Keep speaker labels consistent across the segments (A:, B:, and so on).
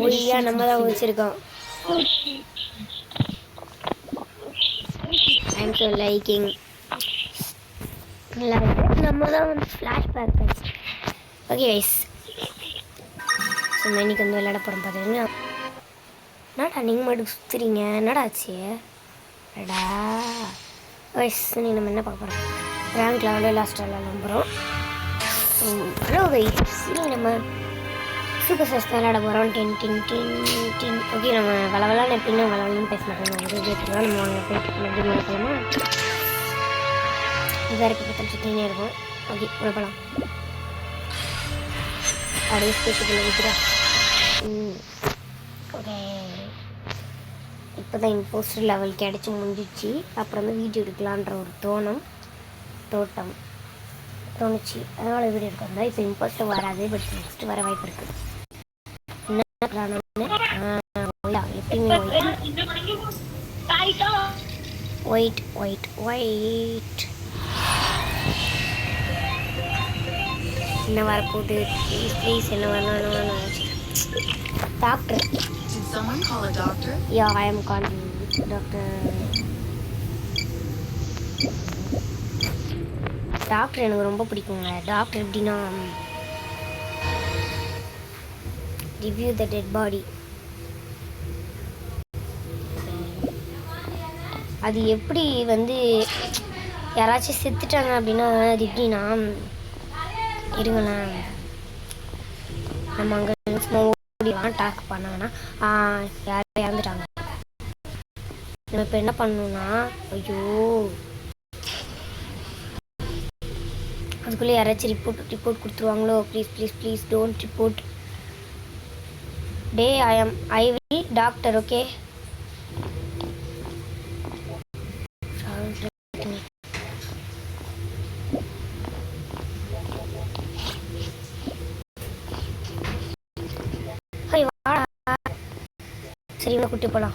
A: ஒய்யா நம்ம தான் வச்சிருக்கோம். ஐம் ஸோ லைக்கிங் நம்ம தான் வந்து ஃப்ளாஷ்பேக் ஆச்சு. ஓகே கைஸ், ஸோ இன்னைக்கு வந்து விளையாட போகிறோம். பார்த்தீங்கன்னா என்னடா நீங்கள் மட்டும் சுற்றுறீங்க, என்னடா ஆச்சு அடா கைஸ். நீங்கள் நம்ம என்ன பார்க்க போகிறோம், ரேங்க் லெவலில் லாஸ்ட்டாக விளாட ஹலோ கைஸ், நம்ம சூப்பர் ஸ்டார்ஸ் விளையாட போகிறோம். டின். ஓகே, நம்ம வளவலான்னு எப்படின்னா வளவலன்னு பேச மாட்டோம். கேட்டுக்கலாம். நம்ம வாங்க போயிட்டு போகலாமா? இதாக இருக்க பற்றி சுற்றினே இருக்கும். ஓகே போகலாம். அப்படியே ஸ்பேஸுக்குள்ளே வைக்கிறா. ஓகே, இப்போ தான் இம்போஸ்டர் லெவல் கிடச்சி முடிஞ்சிச்சு. அப்புறம் வந்து வீடியோ எடுக்கலான்ற ஒரு தோட்டம் தோணுச்சு, அதனால் வீடியோ எடுக்க வந்தால். இப்போ இம்போஸ்டர் வராது, பட் நெக்ஸ்ட்டு வர வாய்ப்பு இருக்குது. என்ன எப்பயுமே ஒயிட் என்ன வரப்போகுது? ப்ளீஸ் என்ன வரணும்? Doctor. Yeah, I am calling doctor எனக்கு ரொம்ப பிடிக்குங்க. டாக்டர் எப்படின்னா, ரிவ்யூ த டெட் பாடி. அது எப்படி வந்து யாராச்சும் செத்துட்டாங்க அப்படின்னா, அது எப்படின்னா, இருங்களேன், நம்ம அங்கே டாக் பண்ணாங்கன்னா யாரும் இறந்துட்டாங்க. நம்ம இப்போ என்ன பண்ணணும்னா, ஐயோ அதுக்குள்ளே யாராச்சும் ரிப்போர்ட் கொடுத்துருவாங்களோ. Please don't report. டே ஐ வில் டாக்டர். ஓகே, சரி கூட்டி போகலாம்.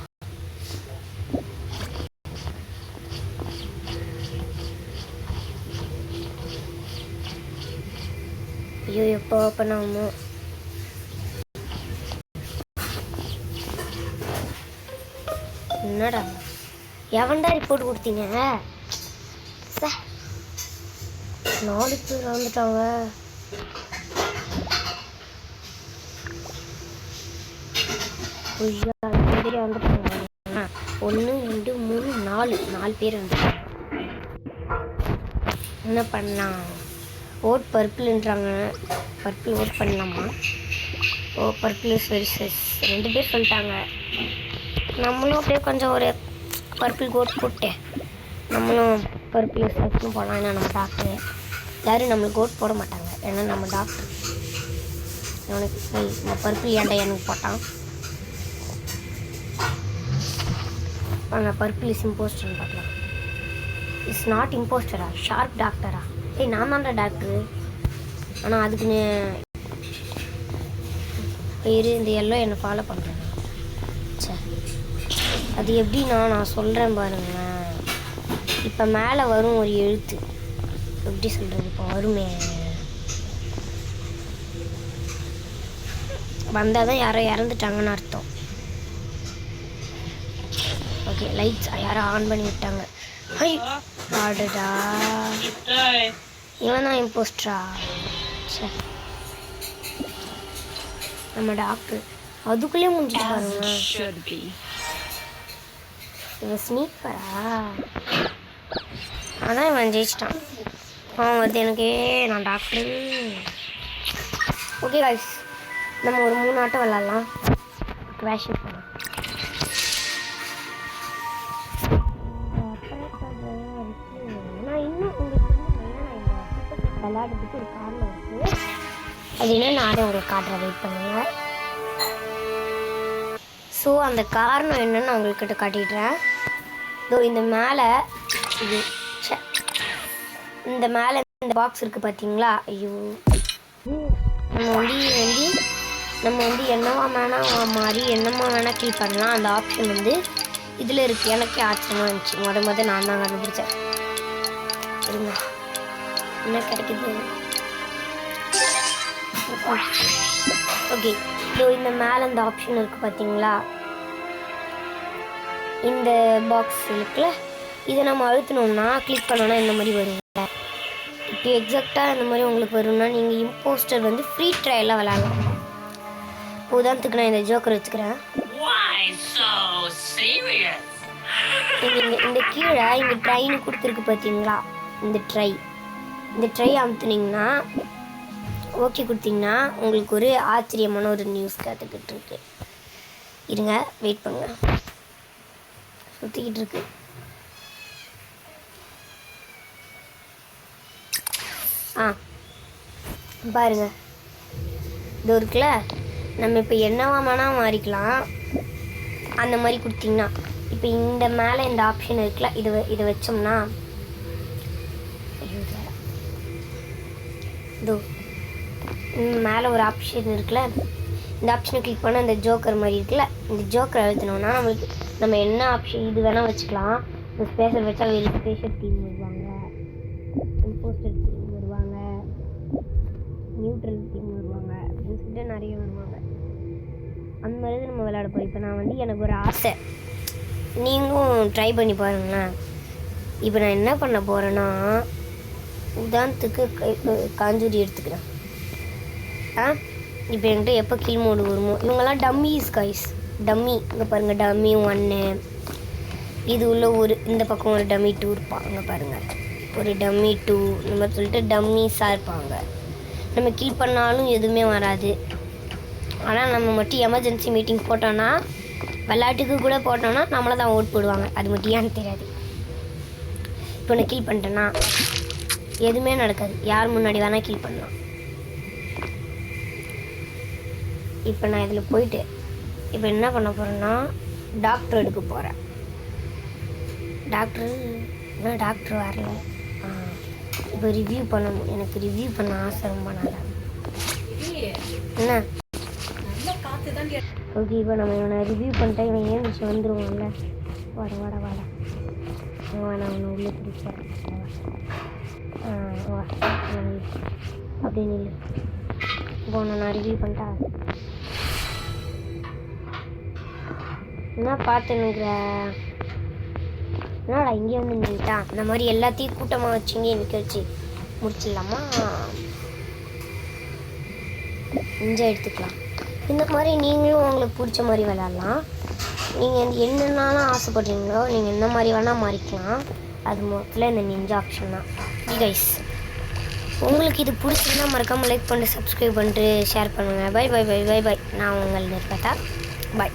A: ஐயோ எப்போ பண்ணாமோ. என்னடா எவன்டா ரிப்போர்ட் கொடுத்தீங்க? 4 பேர் வந்துட்டாங்க. வந்துட்டாங்க. 1 2 3 4 பேர் வந்துட்டாங்க. என்ன பண்ணலாம்? ஓட் பர்பிள்ன்றாங்க. பர்பிள் ஓட் பண்ணலாமா? ஓ, பர்பிள் வெரிசஸ் 2 பேர் சொல்லிட்டாங்க. நம்மளும் அப்படியே கொஞ்சம் ஒரு பர்பிள் கோட் போட்டு நம்மளும் பர்பிள் சர்ச்னு போகலாம். ஏன்னா நம்ம டாக்டரு யாரும் நம்மளுக்கு கோட் போட மாட்டாங்க, ஏன்னா நம்ம டாக்டர். அவனுக்கு நம்ம பர்பிள் ஏன்டா எனக்கு போட்டான். வாங்க, பர்பிள் இஸ் இம்போஸ்டர்னு பார்க்கலாம். இட்ஸ் நாட் இம்போஸ்டரா, ஷார்ப் டாக்டரா? ஏய், நான் தான்டா டாக்டரு. ஆனால் அதுக்குன்னு பேர் இந்த எல்லாம் என்னை ஃபாலோ பண்ணுறேன். அது எப்படின்னா, நான் சொல்கிறேன் பாருங்களேன். இப்போ மேலே வரும் ஒரு எழுத்து, எப்படி சொல்கிறது, இப்போ வருமே, வந்தால் தான் யாரோ இறந்துட்டாங்கன்னு அர்த்தம். ஓகே, லைட்ஸ் யாரோ ஆன் பண்ணி விட்டாங்க. ஆடுடா, இவன் தான் இம்போஸ்டரா? சரி, நம்ம டாக்டர் அதுக்குள்ளே முடிஞ்சிட்டு பாருங்க. இவன் ஸ்னீப்பரா? அதான் இவன் ஜெயிச்சிட்டான். அவன் வருது எனக்கு, நான் டாக்டரு. ஓகே கைஸ், நம்ம ஒரு 3 ஆட்டம் விளாட்லாம். கிராஷ் பண்ணலாம். நான் இன்னும் உங்களுக்கு விளையாடுறதுக்கு ஒரு காரணம் இருக்குது. அது என்ன, நானே உங்களுக்கு காட்டுறேன், வெயிட் பண்ணுங்க. ஸோ அந்த காரணம் என்னன்னு நான் உங்கள்கிட்ட காட்டிடுறேன். இதோ இந்த மேலே இது இந்த மேலே இந்த பாக்ஸ் இருக்குது பார்த்தீங்களா? ஐயோ, நம்ம வந்து என்னவா மாதிரி என்னமா வேணால் கிளிக் பண்ணலாம். அந்த ஆப்ஷன் வந்து இதில் இருக்குது. எனக்கே ஆச்சரியமாக இருந்துச்சு. முத நான் தான் கண்டுபிடிச்சேன். இருங்க, என்ன கிடைக்குது? ஓகே, இதோ இந்த மேலே இந்த ஆப்ஷன் இருக்குது பார்த்தீங்களா, இந்த பாக்ஸ் இருக்குல்ல, இதை நம்ம அழுத்தினோம்னா கிளிக் பண்ணோன்னா இந்த மாதிரி வருங்க. இப்போ எக்ஸாக்டாக இந்த மாதிரி உங்களுக்கு வரும்னா நீங்கள் இம்போஸ்டர் வந்து ஃப்ரீ ட்ரையலாக விளாட்லாம். உதாரணத்துக்கு நான் இந்த ஜோக்கர் வச்சுக்கிறேன். இந்த கீழே இங்கே ட்ரைன்னு கொடுத்துருக்கு பார்த்தீங்களா, இந்த ட்ரை அமுத்துனீங்கன்னா ஓகே கொடுத்தீங்கன்னா உங்களுக்கு ஒரு ஆச்சரியமான ஒரு நியூஸ் காத்துக்கிட்டு இருக்கு. இருங்க, வெயிட் பண்ணுங்க, சுற்றிக்கிட்டு இருக்கு. பாருங்க, இது இருக்குல்ல, நம்ம இப்போ என்னவா வேணால் மாறிக்கலாம். அந்த மாதிரி கொடுத்தீங்கன்னா இப்போ இந்த மேலே இந்த ஆப்ஷன் இருக்குல்ல, இதை வச்சோம்னா இதோ மேலே ஒரு ஆப்ஷன் இருக்குல்ல, இந்த ஆப்ஷனை கிளிக் பண்ணால் இந்த ஜோக்கர் மாதிரி இருக்குல்ல, இந்த ஜோக்கர் அழுத்தினோன்னா நம்ம என்ன ஆப்ஷன் இது வேணால் வச்சுக்கலாம். இந்த ஸ்பேஸர் வச்சா வெரிஃபிகேஷன் டீம் வருவாங்க, இம்போஸ்டர் டீம் வருவாங்க, நியூட்ரல் டீம் வருவாங்க அப்படின்னு சொல்லிட்டு நிறைய வருவாங்க. அந்த மாதிரி நம்ம விளையாட போய் இப்போ நான் வந்து எனக்கு ஒரு ஆசை, நீங்களும் ட்ரை பண்ணி பாருங்களேன். இப்போ நான் என்ன பண்ண போகிறேன்னா, உதாரணத்துக்கு காஞ்சூரி எடுத்துக்கிறேன். இப்போ என்கிட்ட எப்போ கில் மோடு வருமோ, இவங்கெல்லாம் டம்மிஸ் கைஸ், டம்மி. இங்கே பாருங்கள், டம்மி 1, இது உள்ள ஒரு இந்த பக்கம் ஒரு டம்மி 2 இருப்பாங்க. அங்கே பாருங்கள், ஒரு டம்மி 2 இந்த மாதிரி சொல்லிட்டு டம்மிஸாக இருப்பாங்க. நம்ம கில் பண்ணாலும் எதுவுமே வராது. ஆனால் நம்ம மட்டும் எமர்ஜென்சி மீட்டிங் போட்டோன்னா, விளையாட்டுக்கு கூட போட்டோன்னா நம்மளை தான் ஓட் போடுவாங்க. அது மட்டும் ஏன்னு தெரியாது. இப்போ நான் கில் பண்ணிட்டேன்னா எதுவுமே நடக்காது, யார் முன்னாடி வேணால் கில் பண்ணலாம். இப்போ நான் இதில் போயிட்டு இப்போ என்ன பண்ண போகிறேன்னா, டாக்டர் எடுக்க போகிறேன். டாக்டர் வரல. இப்போ ரிவ்யூ பண்ணணும், எனக்கு ரிவ்யூ பண்ண ஆசை ரொம்ப நாளாக. என்ன ஓகே, இப்போ நம்ம இவனை ரிவ்யூ பண்ணிட்டா இவன் ஏந்திரிச்சு வந்துடுவான்ல. வாட நான் அவனை உள்ளே பிடிச்சேன். வா அப்படின்னு இல்லை. இப்போ நான் ரிவ்யூ பண்ணிட்டா என்ன பார்த்துன்னுக்குற, என்னடா இங்கே வந்து நின்றுட்டான். இந்த மாதிரி எல்லாத்தையும் கூட்டமாக வச்சுங்க நிற்க வச்சு முடிச்சிடலாமா? என்ஜாய் எடுத்துக்கலாம். இந்த மாதிரி நீங்களும் உங்களுக்கு பிடிச்ச மாதிரி விளாட்லாம். நீங்கள் என்னென்னாலும் ஆசைப்படுறீங்களோ நீங்கள் என்ன மாதிரி வேணால் மாறிக்கலாம். அது மொத்தத்தில் இந்த நிஞ்சா ஆப்ஷன் தான் கைஸ். உங்களுக்கு இது பிடிச்சிருந்தா மறக்காமல் லைக் பண்ணிட்டு சப்ஸ்கிரைப் பண்ணிட்டு ஷேர் பண்ணுங்கள். பை. நான் உங்கள் நிர்பதா. பை.